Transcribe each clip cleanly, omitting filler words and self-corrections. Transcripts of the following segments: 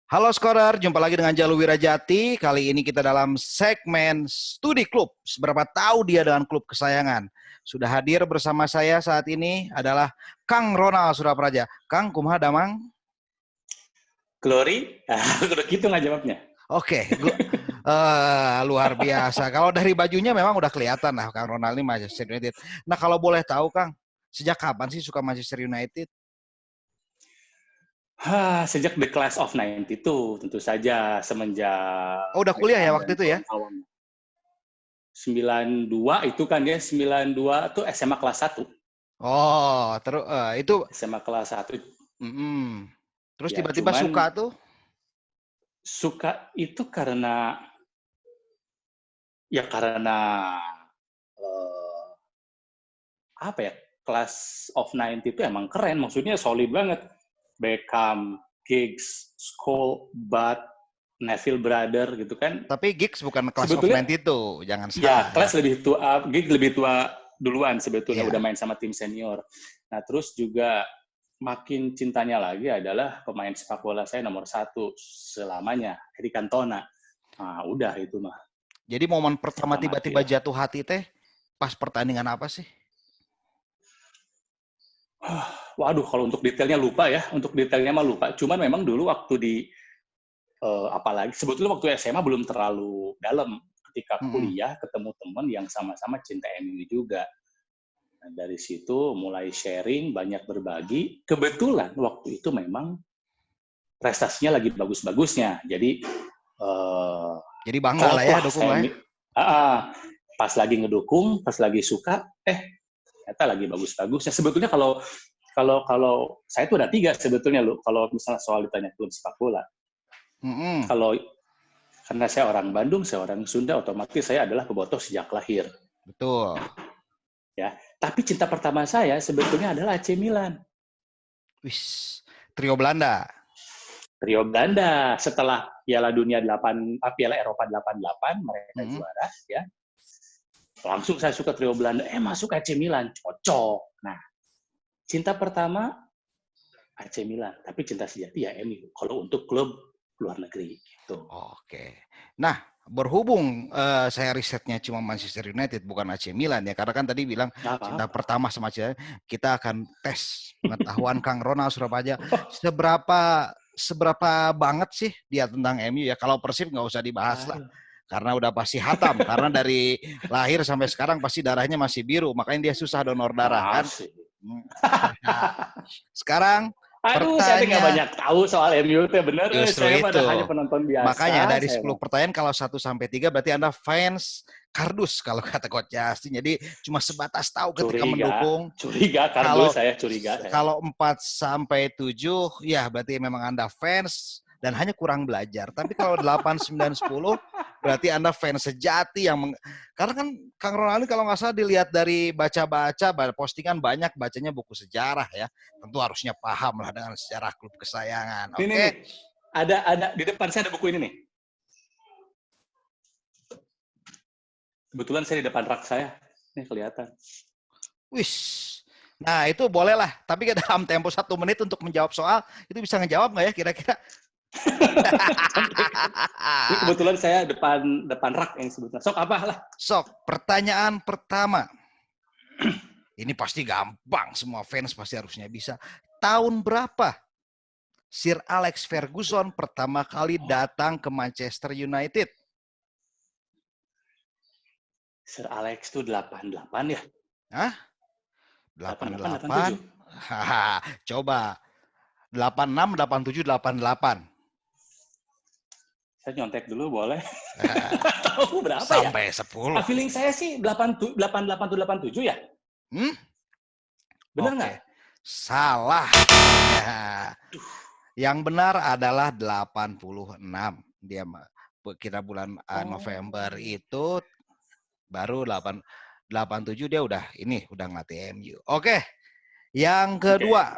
Halo Skorer, jumpa lagi dengan Jalu Wirajati. Kali ini kita dalam segmen Studi Klub. Seberapa tahu dia dengan klub kesayangan? Sudah hadir bersama saya saat ini adalah Kang Ronald Surapraja. Kang, kumaha damang? Glory? Udah gitu nggak jawabnya? Oke, luar biasa. Kalau dari bajunya memang udah kelihatan lah Kang Ronald ini Manchester United. Nah kalau boleh tahu Kang, sejak kapan sih suka Manchester United? Sejak The Class of 92, tentu saja semenjak Oh udah kuliah ya Beckham waktu dan itu ya? kawan-kawan. 92 itu kan ya, 92 tuh SMA kelas 1. Oh, terus itu SMA kelas 1. terus Ya, tiba-tiba suka cuman tuh. suka itu karena eh, apa ya? Class of 90 itu emang keren, maksudnya solid banget. Beckham, Giggs, Scholes, Butt, Neville Brother gitu kan. Tapi Giggs bukan Class of Sebetulnya 92, jangan ya, salah ya. Class lebih tua, Gig lebih tua duluan sebetulnya, udah Iya, main sama tim senior. Nah, terus juga makin cintanya lagi adalah pemain sepak bola saya nomor 1 selamanya, Eric Cantona. Nah, udah itu mah. jadi momen pertama Harga mati tiba-tiba lah. jatuh hati teh pas pertandingan apa sih? Waduh, kalau untuk detailnya lupa ya. Untuk detailnya mah lupa. Cuman memang dulu waktu apalagi sebetulnya waktu SMA belum terlalu dalam. Ketika Mm-mm. kuliah ketemu teman yang sama-sama cinta MU juga. Nah, dari situ mulai sharing, banyak berbagi. Kebetulan waktu itu memang prestasinya lagi bagus-bagusnya. Jadi Jadi bangga lah klop ya, lah dukung saya. lah ya. Pas lagi ngedukung, pas lagi suka, ternyata lagi bagus-bagusnya. Sebetulnya kalau saya tuh ada 3 sebetulnya loh. Kalau misalnya soal ditanya klub sepak bola, Mm-mm. kalau karena saya orang Bandung, saya orang Sunda, otomatis saya adalah pebotoh sejak lahir. Betul. Ya, tapi cinta pertama saya sebetulnya adalah AC Milan. Wis, trio Belanda. Rio Belanda setelah Piala Dunia 8, Piala Eropa 88 mereka Mm-mm. juara ya. Langsung saya suka trio Belanda, masuk AC Milan, cocok. Nah, cinta pertama AC Milan, tapi cinta sejati ya MU. Kalau untuk klub luar negeri gitu. Oke. Nah, berhubung saya risetnya cuma Manchester United bukan AC Milan ya, karena kan tadi bilang Nggak cinta apa-apa. pertama sama AC, kita akan tes pengetahuan Kang Ronald Surabaja seberapa banget sih dia tentang MU ya. Kalau Persib nggak usah dibahas lah. Ayo. Karena udah pasti hatam, karena dari lahir sampai sekarang pasti darahnya masih biru, makanya dia susah donor darah kan. Masih. Nah, sekarang Aduh, saya nggak pertanyaan banyak tahu soal MU teh bener. justru Saya pada itu. hanya penonton Makanya biasa. dari Saya 10 pertanyaan kalau 1 sampai 3 berarti Anda fans kardus kalau kata Coach Justin. Jadi cuma sebatas tahu ketika mendukung. curiga Kalau kardus saya curiga saya. kalau 4 sampai 7 ya berarti memang Anda fans dan hanya kurang belajar. Tapi kalau 8, 9, 10 berarti Anda fans sejati yang karena kan Kang Ronaldo kalau nggak salah dilihat dari baca-baca postingan banyak bacanya buku sejarah ya. Tentu harusnya paham lah dengan sejarah klub kesayangan. Ini Oke. nih, ada di depan saya ada buku ini nih. Kebetulan saya di depan rak saya. Ini kelihatan. Wis. Nah itu boleh lah. Tapi dalam tempo 1 menit untuk menjawab soal itu bisa ngejawab nggak ya kira-kira? Ini kebetulan saya depan rak yang sebutnya. Sok apa lah? Sok, pertanyaan pertama. Ini pasti gampang, semua fans pasti harusnya bisa. Tahun berapa Sir Alex Ferguson pertama kali datang ke Manchester United? Sir Alex itu 88 ya? Hah? 88, 88? 87. Coba. 86, 87, 88. Saya nyontek dulu boleh? Tahu berapa ya? Sampai 10. Feeling saya sih 88 atau 87 ya? Bener Oke. nggak? Salah. Ya. Yang benar adalah 86. Dia kita bulan November itu baru 87 dia udah ngelatih MU. Oke. Yang kedua.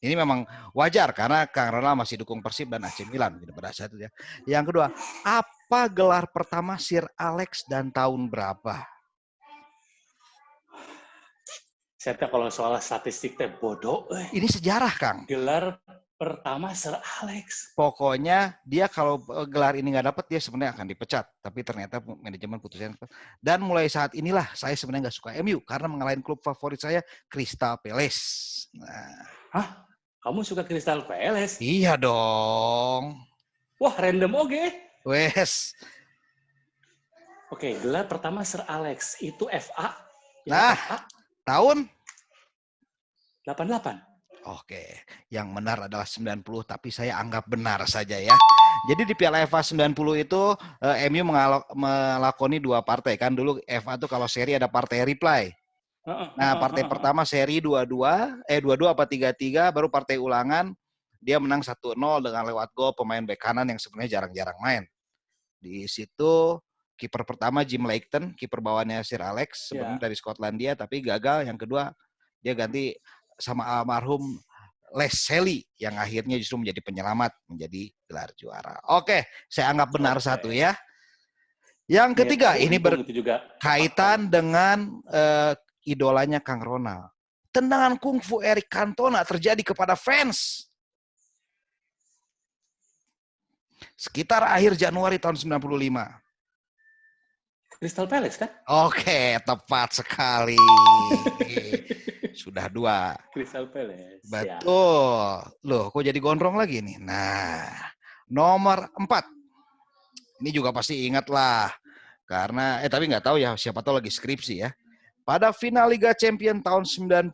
Ini memang wajar karena Kang Ronald masih dukung Persib dan AC Milan pada saat itu ya. Yang kedua, apa gelar pertama Sir Alex dan tahun berapa? Saya tahu kalau soal statistik teh bodoh. Ini sejarah, Kang. Gelar pertama Sir Alex. Pokoknya dia kalau gelar ini nggak dapat dia sebenarnya akan dipecat. Tapi ternyata manajemen putusnya. Dan mulai saat inilah saya sebenarnya nggak suka MU karena mengalahin klub favorit saya Crystal Palace. Nah, Hah? Kamu suka Crystal Palace? iya dong. Wah, random oke. Wes. Oke, gelar pertama Sir Alex itu FA. Nah, FA tahun 88. Oke, yang benar adalah 90, tapi saya anggap benar saja ya. Jadi di Piala FA 90 itu MU melakoni 2 partai kan. Dulu FA tuh kalau seri ada partai replay. Nah, partai pertama seri 2-2 apa 3-3, baru partai ulangan dia menang 1-0 dengan lewat gol pemain bek kanan yang sebenarnya jarang-jarang main. Di situ kiper pertama Jim Leighton, kiper bawaannya Sir Alex sebenarnya dari Skotlandia tapi gagal. Yang kedua dia ganti sama almarhum Les Shelley yang akhirnya justru menjadi penyelamat, menjadi gelar juara. Oke, saya anggap benar satu ya. Yang ketiga ini berkaitan dengan idolanya Kang Ronald. Tendangan kungfu Eric Cantona terjadi kepada fans sekitar akhir Januari tahun 95. Crystal Palace kan? Oke, tepat sekali. Sudah 2. Crystal Palace. Betul. Loh, kok jadi gondrong lagi nih? Nah, nomor 4. Ini juga pasti ingat lah. Karena, tapi nggak tahu ya, siapa tahu lagi skripsi ya. Pada final Liga Champions tahun 99,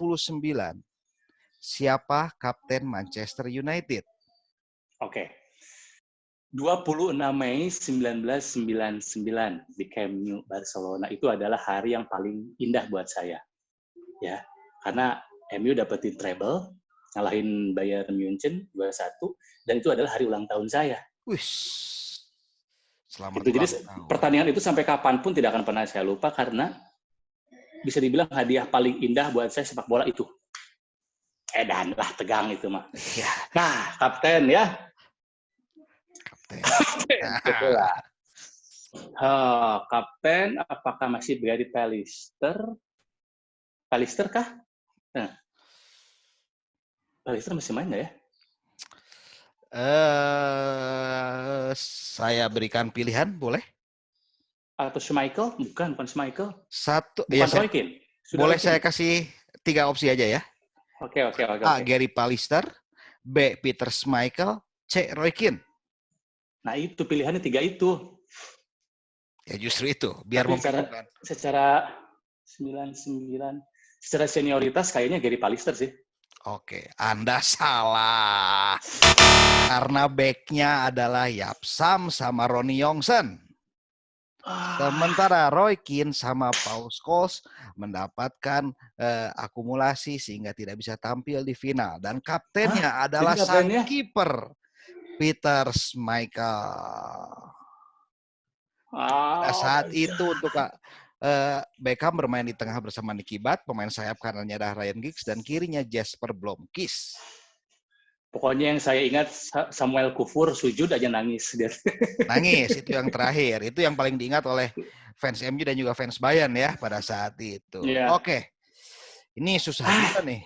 siapa kapten Manchester United? Oke. 26 Mei 1999 di Camp Nou Barcelona itu adalah hari yang paling indah buat saya. Ya, karena MU dapetin treble, ngalahin Bayern Munchen 2-1 dan itu adalah hari ulang tahun saya. Selamat itu, jadi pertandingan itu sampai kapanpun tidak akan pernah saya lupa karena bisa dibilang hadiah paling indah buat saya sepak bola itu. Edan lah tegang itu mah. Ya. Nah, kapten ya. Itulah. Kapten, apakah masih Gary Pallister? Pallister kah? Pallister masih main nggak ya? Saya berikan pilihan, boleh? Atau Schmeichel? Bukan Schmeichel. Satu. Bukan Ya, Roy Keane. Boleh saya kasih 3 opsi aja ya? Oke. A. Gary Pallister, B. Peter Schmeichel, C. Roy Keane. Nah itu pilihannya 3 itu. Ya justru itu, biar membingungkan. Secara 99, secara senioritas kayaknya Gary Pallister sih. Oke, Anda salah. Karena backnya adalah Yap Sam sama Ronnie Youngson. Sementara Roy Keane sama Paul Scholes mendapatkan akumulasi sehingga tidak bisa tampil di final. Dan kaptennya adalah sang kiper Peter Schmeichel. Pada saat itu untuk Beckham bermain di tengah bersama Nicky Butt, pemain sayap kanannya adalah Ryan Giggs dan kirinya Jesper Blomqvist. Pokoknya yang saya ingat Samuel Kufur sujud aja nangis. Nangis, itu yang terakhir. Itu yang paling diingat oleh fans MU dan juga fans Bayern ya pada saat itu. Yeah. Oke, ini susah juga nih.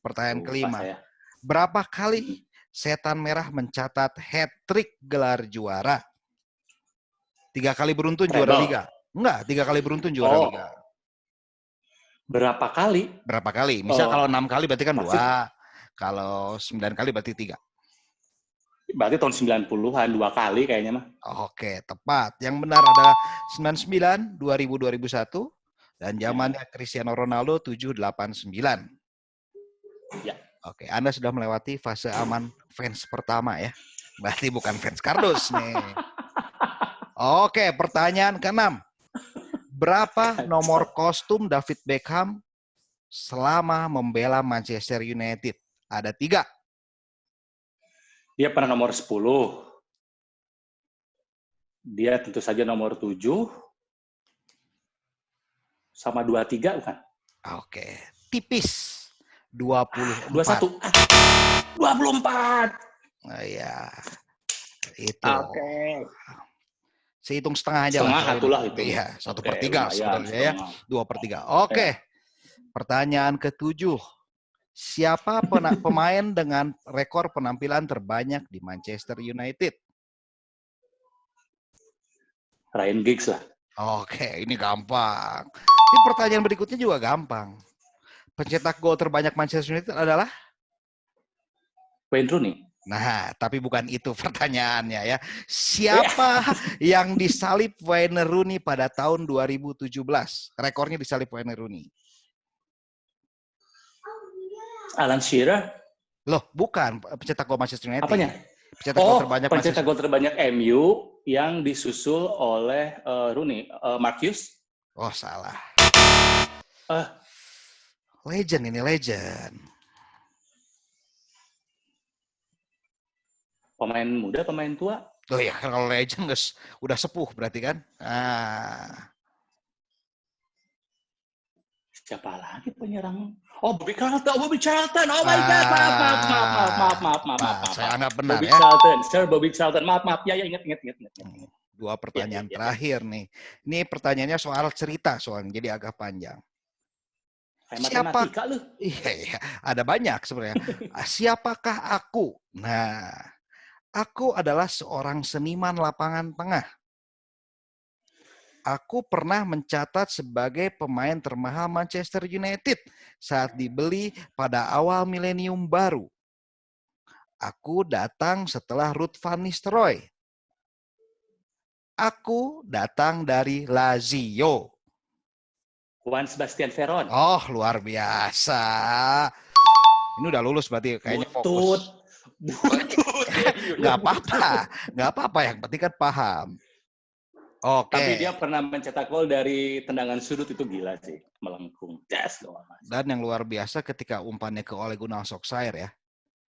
Pertanyaan kelima. Berapa kali Setan Merah mencatat hat-trick gelar juara? 3 kali beruntun juara Liga. Enggak, 3 kali beruntun juara Liga. Berapa kali? Berapa kali? Misal kalau 6 kali berarti kan 2. Kalau 9 kali berarti 3. Berarti tahun 90-an 2 kali kayaknya mah. Oke, tepat. Yang benar adalah 99, 2000, 2001 dan zamannya Cristiano Ronaldo 789. Ya. Oke, Anda sudah melewati fase aman fans pertama ya. Berarti bukan fans kardus nih. Oke, pertanyaan ke-6. Berapa nomor kostum David Beckham selama membela Manchester United? Ada 3. Dia pernah nomor 10. Dia tentu saja nomor 7. Sama 23 bukan? Oke, tipis. 24. 24. Oh, ya. Itu. Oke. Saya hitung setengah aja setengah lah. Setengah itu. Iya, 1/3 sebenarnya ya. 2/3. Oke. Pertanyaan ke-7. Siapa pemain dengan rekor penampilan terbanyak di Manchester United? Ryan Giggs lah. Oke, ini gampang. Ini pertanyaan berikutnya juga gampang. Pencetak gol terbanyak Manchester United adalah? Wayne Rooney. Nah, tapi bukan itu pertanyaannya ya. Siapa yang disalib Wayne Rooney pada tahun 2017? Rekornya disalib Wayne Rooney. Alan Shearer. Loh, bukan pencetak gol Manchester United. Apanya? Pencetak gol terbanyak pencetak gol terbanyak MU yang disusul oleh Rooney. Mark Hughes? Oh, salah. Legend ini, legend. Pemain muda, pemain tua? Oh ya, kalau legend guys, udah sepuh berarti kan? Siapa lagi penyerang? Oh, Bobby Charlton. Oh my God, maaf. Saya anggap benar Bobby ya. Charlton, Sir Bobby Charlton. Maaf. Ya, ingat. Dua pertanyaan terakhir nih. Ini pertanyaannya soal cerita soalnya, jadi agak panjang. Siapa? Lu? Iya, ada banyak sebenarnya. Siapakah aku? Nah, aku adalah seorang seniman lapangan tengah. Aku pernah mencatat sebagai pemain termahal Manchester United saat dibeli pada awal milenium baru. Aku datang setelah Ruud van Nistelrooy. Aku datang dari Lazio. Juan Sebastian Veron. Oh, luar biasa. Ini udah lulus berarti kayaknya fokus. Butut. Nggak apa-apa. Yang penting kan paham. Oke. Tapi dia pernah mencetak gol dari tendangan sudut, itu gila sih, melengkung. Dan yang luar biasa ketika umpannya ke Ole Gunnar Solskjaer ya,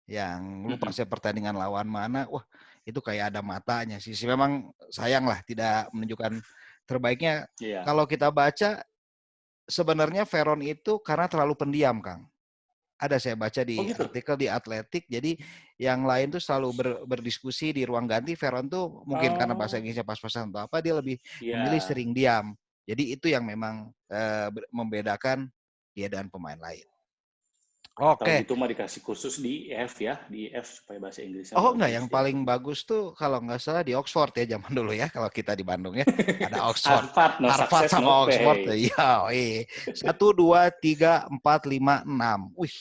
yang lupa saya pertandingan lawan mana, wah itu kayak ada matanya sih. Memang sayang lah tidak menunjukkan terbaiknya. Yeah. Kalau kita baca sebenarnya Veron itu karena terlalu pendiam, Kang. Ada saya baca di artikel di Atletik, jadi yang lain tuh selalu berdiskusi di ruang ganti, Veron tuh mungkin karena bahasa Inggrisnya pas-pasan atau apa, dia lebih memilih sering diam. Jadi itu yang memang membedakan dia dan pemain lain. Oke. Kalau gitu mah dikasih kursus di IF ya, di IF supaya bahasa Inggrisnya. Oh enggak, yang paling bagus tuh kalau nggak salah di Oxford ya zaman dulu ya, kalau kita di Bandung ya ada Oxford, Harvard sama Oxford. Iya, 1, 2, 3, 4, 5, 6. Wih,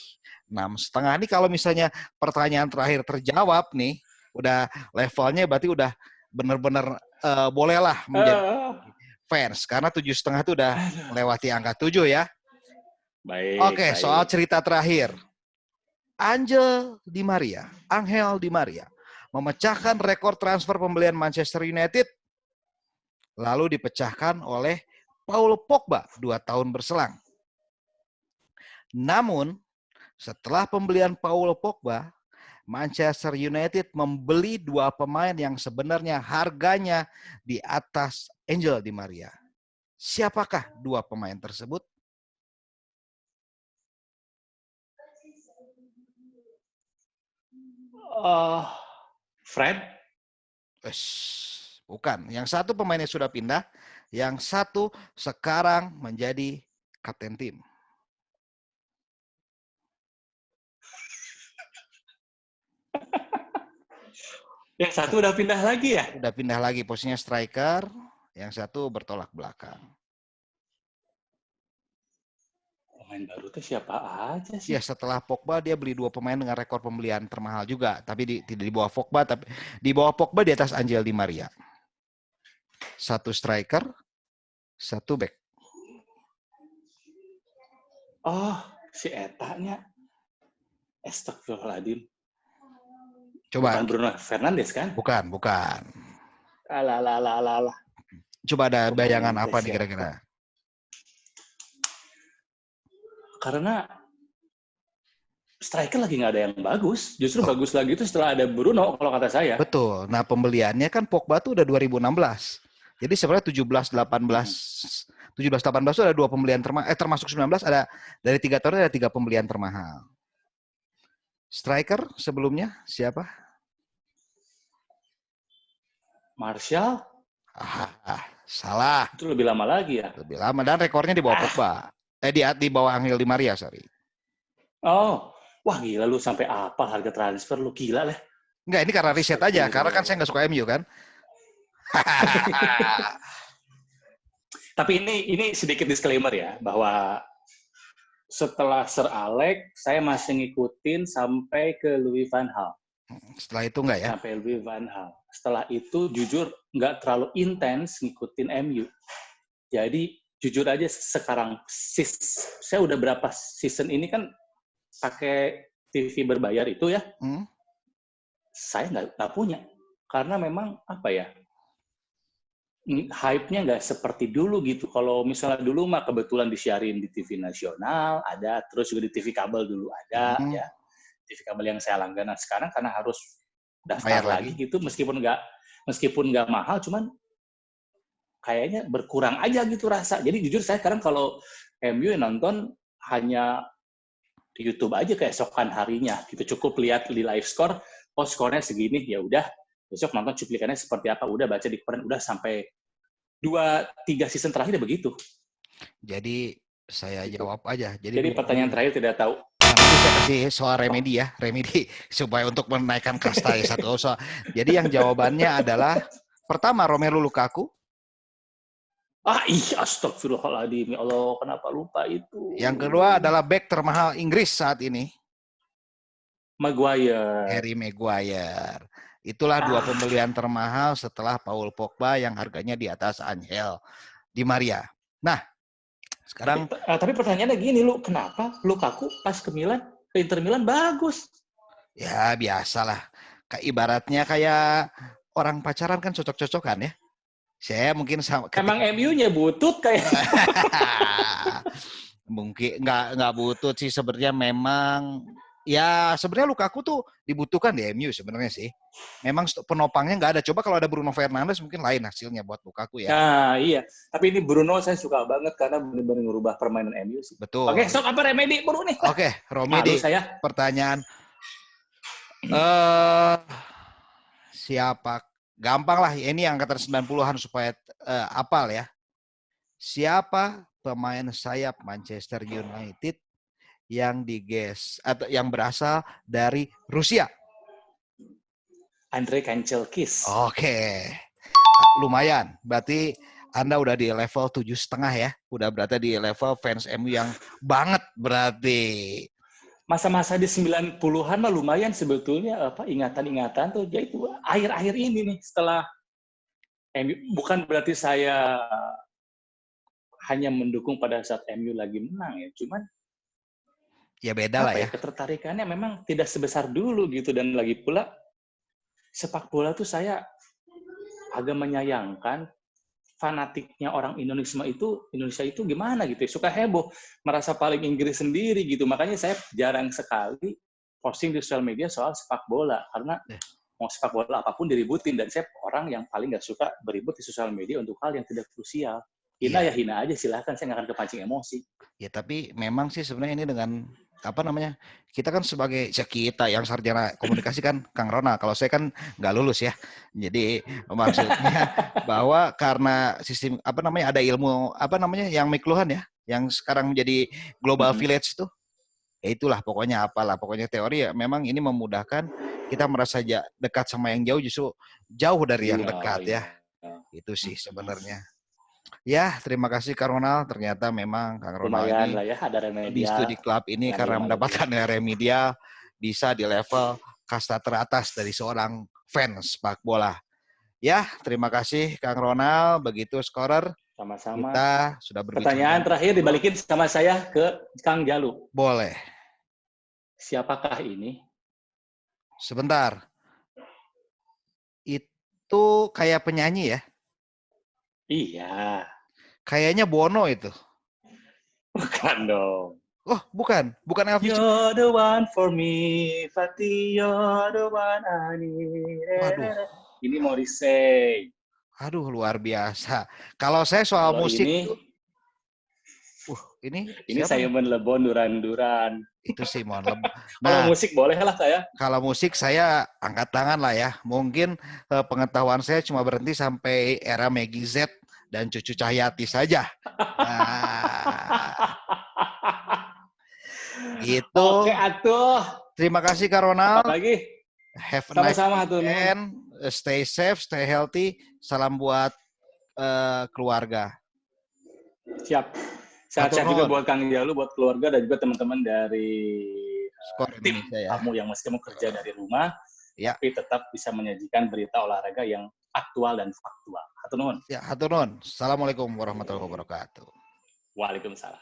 6,5 nih kalau misalnya pertanyaan terakhir terjawab nih, udah levelnya berarti udah bener-bener bolehlah menjadi fans karena 7,5 itu udah melewati angka 7 ya. Baik. Oke, soal cerita terakhir. Angel Di Maria memecahkan rekor transfer pembelian Manchester United, lalu dipecahkan oleh Paul Pogba 2 tahun berselang. Namun, setelah pembelian Paul Pogba, Manchester United membeli 2 pemain yang sebenarnya harganya di atas Angel Di Maria. Siapakah 2 pemain tersebut? Fred? Bukan. Yang satu pemainnya sudah pindah, yang satu sekarang menjadi kapten tim. Yang satu udah pindah lagi ya? Udah pindah lagi, posisinya striker, yang satu bertolak belakang. Pemain baru tuh siapa aja sih? Ya, setelah Pogba dia beli 2 pemain dengan rekor pembelian termahal juga, tapi tidak di bawah Pogba, tapi di bawah Pogba di atas Angel Di Maria. 1 striker, 1 back. Oh, si Etanya. Astagfirullahaladzim. Coba. Bukan Bruno Fernandes kan? Bukan. Alah. Coba ada bayangan apa nih kira-kira? Karena striker lagi nggak ada yang bagus. Justru bagus lagi itu setelah ada Bruno kalau kata saya. Betul. Nah pembeliannya kan Pogba tuh udah 2016. Jadi sebenarnya 17-18 itu ada 2 pembelian termasuk 19 ada dari 3 tahun ada 3 pembelian termahal. Striker sebelumnya siapa? Martial? Salah. Itu lebih lama lagi ya? Lebih lama dan rekornya di bawah Pogba. Di bawah Angel Di Maria, sorry. Oh, wah gila lu sampai apa harga transfer lu gila lah. Enggak, ini karena riset aja. Karena kan saya nggak suka MU kan. Tapi ini sedikit disclaimer ya, bahwa setelah Sir Alex, saya masih ngikutin sampai ke Louis van Gaal. Setelah itu enggak ya? Sampai Louis van Gaal. Setelah itu jujur nggak terlalu intens ngikutin MU. Jadi jujur aja sekarang saya udah berapa season ini kan pakai TV berbayar itu ya. Saya nggak punya. Karena memang apa ya, hype-nya nggak seperti dulu gitu. Kalau misalnya dulu mah kebetulan disiarin di TV nasional, ada, terus juga di TV kabel dulu ada, ya. TV kabel yang saya langganan. Sekarang karena harus daftar lagi gitu, meskipun nggak mahal, cuman kayaknya berkurang aja gitu rasa. Jadi jujur saya sekarang kalau MU nonton hanya di YouTube aja keesokan harinya gitu. Cukup lihat di live score, oh skornya segini, ya udah. Besok nonton cuplikannya seperti apa, udah baca di koran, udah sampai 2-3 season terakhir begitu. Jadi saya jawab aja. Jadi pertanyaan terakhir tidak tahu. Nanti saya kasih soal remedi ya, remedi supaya untuk menaikkan kasta ya satu soal. Jadi yang jawabannya adalah pertama Romelu Lukaku. Astagfirullahaladzim. Ya Allah, kenapa lupa itu? Yang kedua adalah bek termahal Inggris saat ini. Maguire. Harry Maguire. Itulah dua pembelian termahal setelah Paul Pogba yang harganya di atas Angel Di Maria. Nah, sekarang. Tapi pertanyaannya gini, lu kenapa Lukaku pas ke Inter Milan bagus? Ya biasalah. Kayak ibaratnya kayak orang pacaran kan cocok-cocokan ya. Saya mungkin sama. Emang MU-nya butut kayak. Mungkin nggak butut sih sebenarnya, memang ya sebenarnya Lukaku tuh dibutuhkan di MU sebenarnya sih. Memang penopangnya nggak ada. Coba kalau ada Bruno Fernandes mungkin lain hasilnya buat Lukaku ya. Nah iya. Tapi ini Bruno saya suka banget karena benar-benar ngerubah permainan MU sih. Betul. Oke, sok apa remedi Bruno nih? Oke, remedi. Pertanyaan. Siapa? Gampang lah, ini angkatan 90-an supaya apal ya. Siapa pemain sayap Manchester United yang atau yang berasal dari Rusia? Andrei Kanchelskis. Oke. Lumayan. Berarti Anda udah di level 7,5 ya. Udah berarti di level fans MU yang banget berarti. Masa-masa di 90-an mah lumayan sebetulnya ingatan-ingatan tuh. Jadi itu akhir-akhir ini nih setelah MU, bukan berarti saya hanya mendukung pada saat MU lagi menang ya, cuman ya beda lah ya. Ketertarikannya memang tidak sebesar dulu gitu, dan lagi pula sepak bola tuh saya agak menyayangkan fanatiknya orang Indonesia itu gimana gitu ya, suka heboh, merasa paling Inggris sendiri gitu. Makanya saya jarang sekali posting di sosial media soal sepak bola, karena mau sepak bola apapun diributin, dan saya orang yang paling nggak suka beribut di sosial media untuk hal yang tidak krusial. Hina ya hina aja, silahkan, saya nggak akan kepancing emosi. Ya tapi memang sih sebenarnya ini dengan kita kan sebagai kita yang sarjana komunikasi kan Kang Ronald, kalau saya kan nggak lulus ya, jadi maksudnya bahwa karena sistem ada ilmu yang mikluhan ya, yang sekarang menjadi global village itu, ya itulah pokoknya teori ya, memang ini memudahkan kita merasa dekat sama yang jauh, justru jauh dari yang dekat ya. Itu sih sebenarnya. Ya, terima kasih Kang Ronald. Ternyata memang Kang Ronald lumayan lah ya, ada remedial di studi club ini karena mendapatkan remedial bisa di level kasta teratas dari seorang fans sepak bola. Ya, terima kasih Kang Ronald. Begitu Scorer. Sama-sama. Kita sudah berbicara. Pertanyaan terakhir dibalikin sama saya ke Kang Jalu. Boleh. Siapakah ini? Sebentar. Itu kayak penyanyi ya? Iya. Kayaknya Bono itu. Bukan dong. Oh, bukan Elvis. You're the one for me, Fatih, you're the one I need. Waduh. Ini Morrissey. Aduh, luar biasa. Kalau saya soal musik ini Simon Le Bon, Duran-Duran. Itu Simon Le Bon. Kalau musik boleh lah saya. Kalau musik saya angkat tangan lah ya. Mungkin pengetahuan saya cuma berhenti sampai era Meggy Z dan Cucu Cahyati saja. Gitu. Oke, atuh. Terima kasih Kak Ronald. Apalagi? Have a nice Sama-sama, Hatur Nuhun. weekend. Stay safe, stay healthy. Salam buat keluarga. Siap. Hatur Sehat-sehat juga nuhun. buat Kang Jalu, buat keluarga, dan juga teman-teman dari Skor tim Indonesia ya. kamu yang masih mau kerja dari rumah, Ya. tapi tetap bisa menyajikan berita olahraga yang aktual dan faktual. Hatur nuhun. Ya, hatur nuhun. Assalamualaikum warahmatullahi wabarakatuh. Waalaikumsalam.